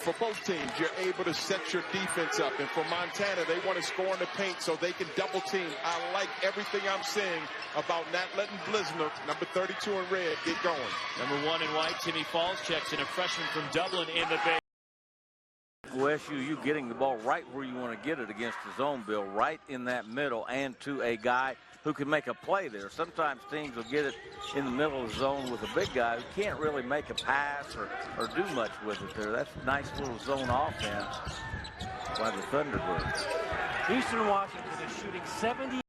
For both teams, you're able to set your defense up. And for Montana, they want to score in the paint so they can double team. I like everything I'm saying about not letting Blisner, number 32 in red, get going. Number 1 in white, Timmy Falls checks in, a freshman from Dublin in the base. OSU, you getting the ball right where you want to get it against the zone, Bill, right in that middle, and to a guy who can make a play there. Sometimes teams will get it in the middle of the zone with a big guy who can't really make a pass or do much with it there. That's a nice little zone offense by the Thunderbirds. Eastern Washington is shooting 70.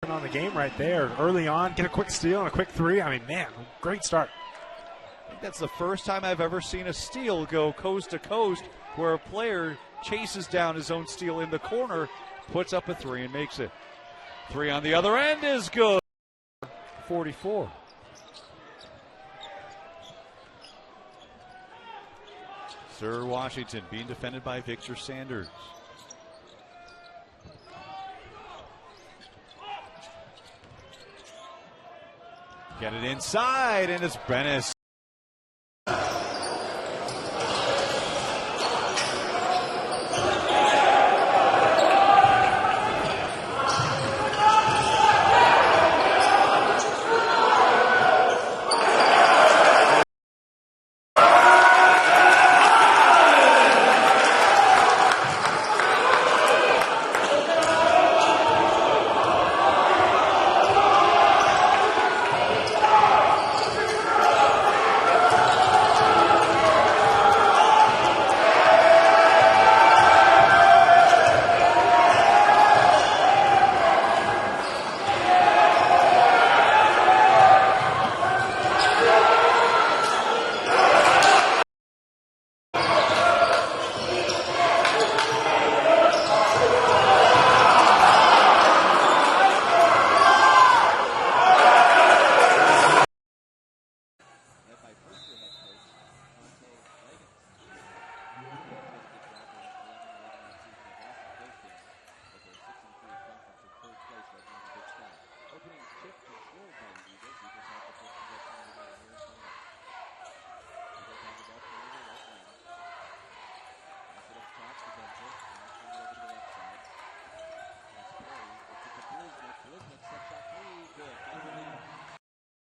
On the game right there early on, get a quick steal and a quick three. I mean, man, great start. I think that's the first time I've ever seen a steal go coast to coast where a player chases down his own steal in the corner, puts up a three and makes it. Three on the other end is good. 44. Sir Washington being defended by Victor Sanders. Get it inside, and it's Bennis.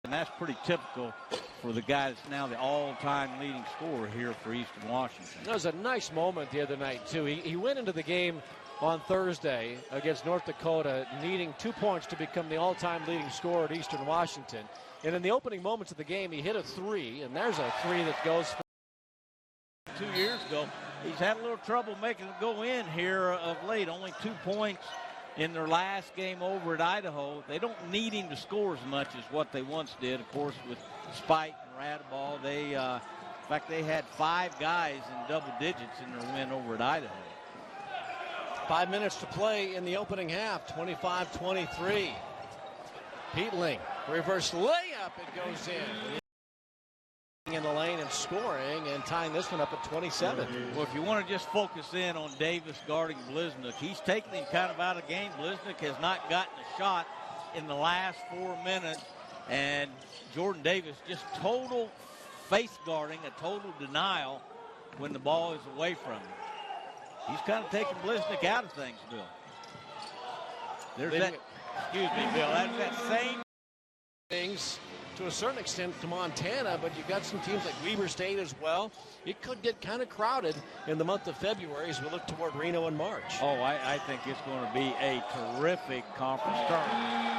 And that's pretty typical for the guy that's now the all-time leading scorer here for Eastern Washington. That was a nice moment the other night, too. He went into the game on Thursday against North Dakota needing 2 points to become the all-time leading scorer at Eastern Washington. And in the opening moments of the game, he hit a three, and there's a three that goes for 2 years ago. He's had a little trouble making it go in here of late. Only 2 points in their last game over at Idaho. They don't need him to score as much as what they once did. Of course, with Spite and Radaball, in fact, they had 5 guys in double digits in their win over at Idaho. 5 minutes to play in the opening half, 25-23. Peatling, reverse layup, it goes in the lane and scoring and tying this one up at 27. Well, if you want to just focus in on Davis guarding Bliznick, he's taken him kind of out of the game. Bliznick has not gotten a shot in the last 4 minutes, and Jordan Davis just total face guarding, a total denial when the ball is away from him. He's kind of taking Bliznick out of things, Bill. There's that, excuse me, Bill, that's that same things to a certain extent to Montana, but you've got some teams like Weber State as well. It could get kind of crowded in the month of February as we look toward Reno in March. Oh, I think it's going to be a terrific conference tournament.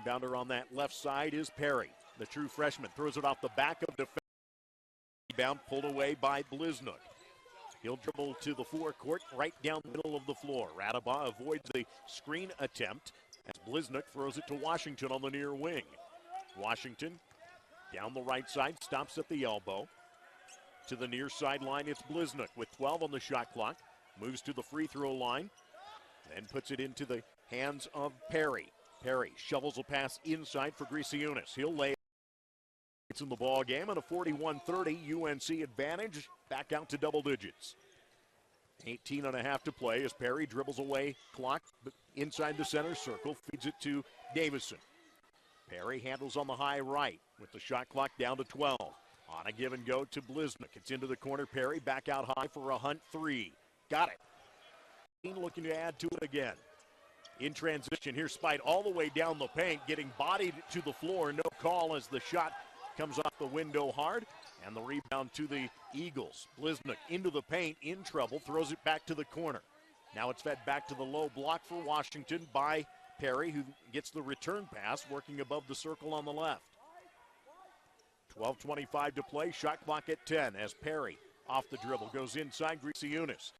Rebounder on that left side is Perry. The true freshman throws it off the back of defense. Rebound pulled away by Bliznook. He'll dribble to the forecourt, right down the middle of the floor. Radaba avoids the screen attempt as Bliznook throws it to Washington on the near wing. Washington down the right side, stops at the elbow. To the near sideline, it's Bliznook with 12 on the shot clock. Moves to the free throw line, then puts it into the hands of Perry. Perry shovels a pass inside for Griciunas. He'll lay it's in the ball game and a 41-30 UNC advantage back out to double digits. 18.5 to play as Perry dribbles away clock inside the center circle, feeds it to Davison. Perry handles on the high right with the shot clock down to 12. On a give and go to Bliznook. It's into the corner. Perry back out high for a Hunt three. Got it. Looking to add to it again. In transition, here's Spite all the way down the paint, getting bodied to the floor. No call as the shot comes off the window hard, and the rebound to the Eagles. Bliznook into the paint, in trouble, throws it back to the corner. Now it's fed back to the low block for Washington by Perry, who gets the return pass, working above the circle on the left. 12:25 to play, shot clock at 10 as Perry off the dribble goes inside Griciunas.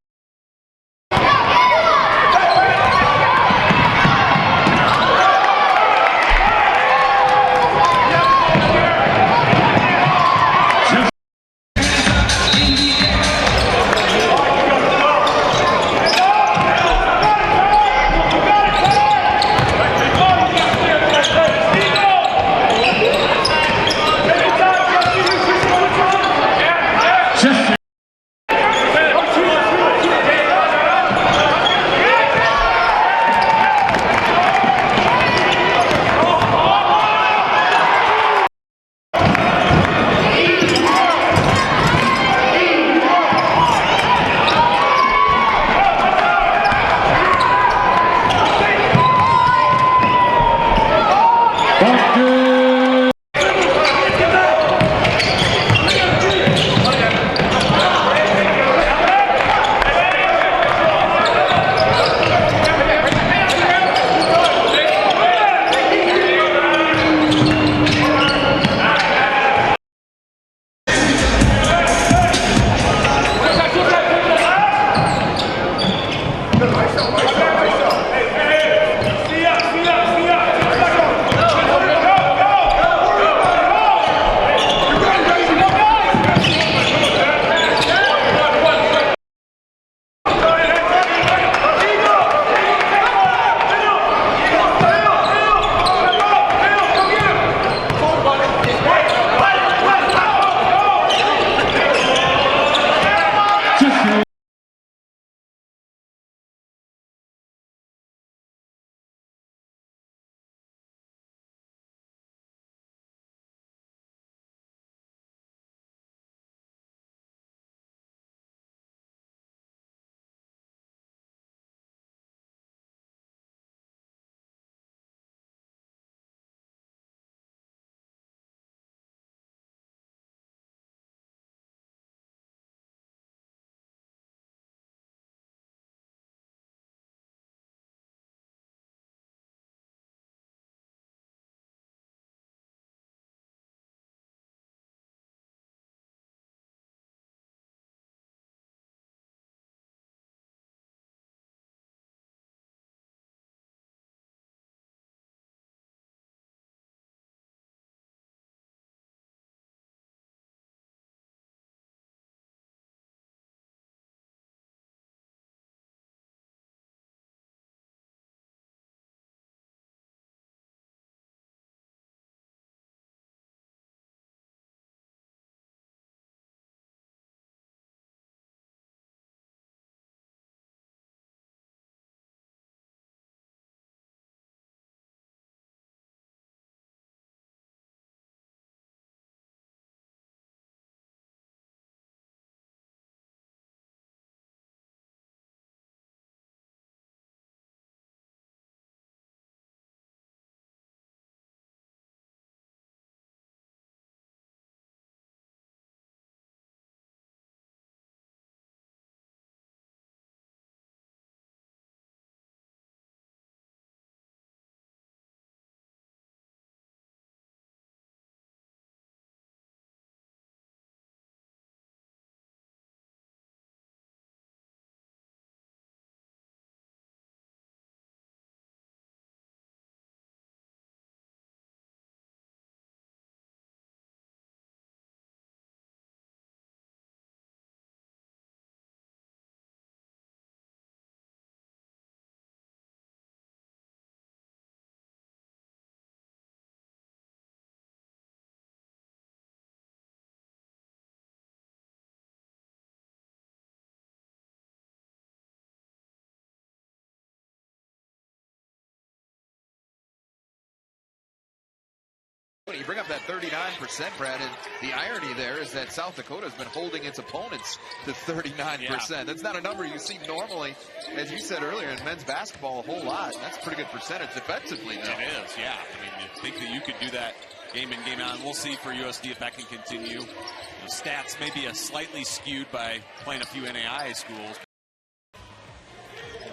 You bring up that 39%, Brad, and the irony there is that South Dakota has been holding its opponents to 39%. Yeah. That's not a number you see normally, as you said earlier, in men's basketball a whole lot. That's a pretty good percentage defensively, though. It is, yeah. I mean, you think that you could do that game in, game out, and we'll see for USD if that can continue. The stats may be slightly skewed by playing a few NAIA schools.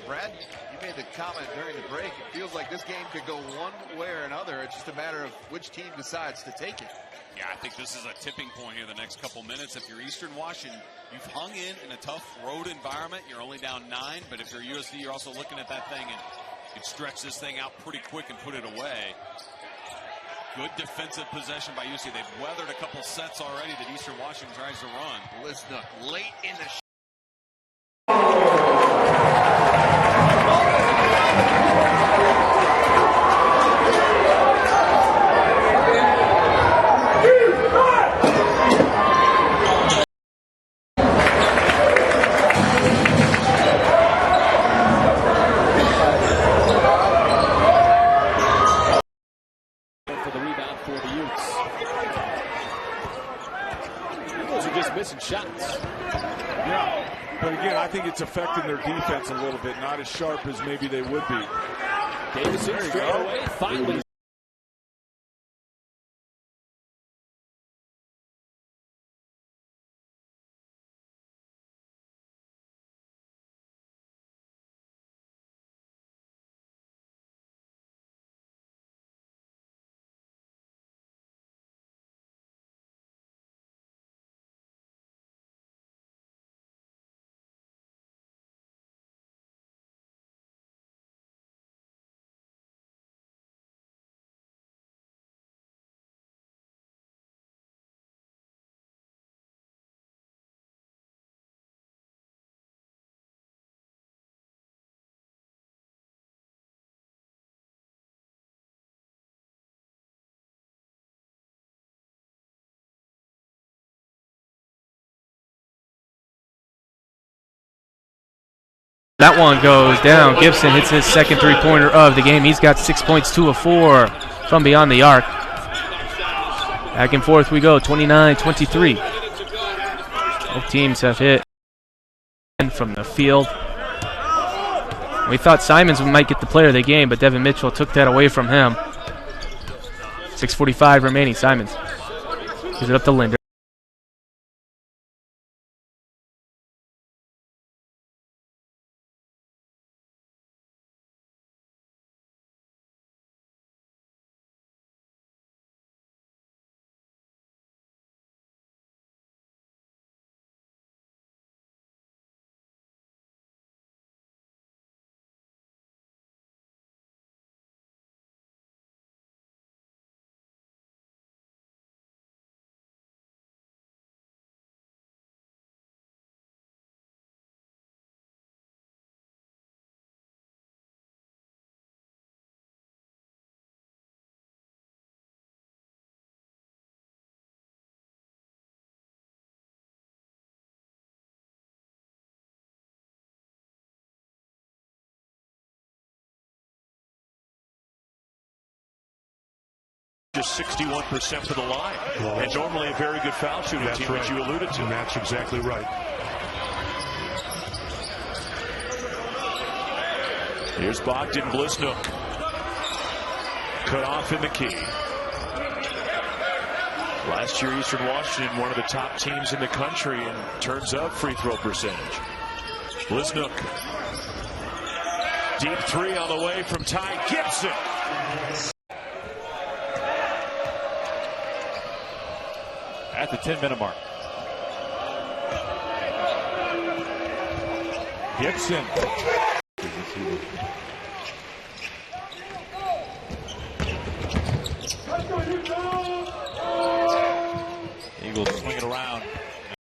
Brad, you made the comment during the break. It feels like this game could go one way or another. It's just a matter of which team decides to take it. Yeah, I think this is a tipping point here the next couple minutes. If you're Eastern Washington, you've hung in a tough road environment. You're only down 9, but if you're USD, you're also looking at that thing and you can stretch this thing out pretty quick and put it away. Good defensive possession by USD. They've weathered a couple sets already that Eastern Washington tries to run. Bliznook late in the shots. Yeah, but again, I think it's affecting their defense a little bit, not as sharp as maybe they would be. Davison straight away, finally. That one goes down. Gibson hits his second three-pointer of the game. He's got 6 points, 2 of 4 from beyond the arc. Back and forth we go, 29-23. Both teams have hit from the field. We thought Simons might get the player of the game, but Devin Mitchell took that away from him. 6:45 remaining. Simons gives it up to Linder. Just 61% for the line, and normally a very good foul shooting team, which you alluded to. And that's exactly right. Here's Bogdan Bliznook. Cut off in the key. Last year, Eastern Washington, one of the top teams in the country in terms of free throw percentage. Bliznook. Deep three on the way from Ty Gibson. At the 10-minute mark. Gibson.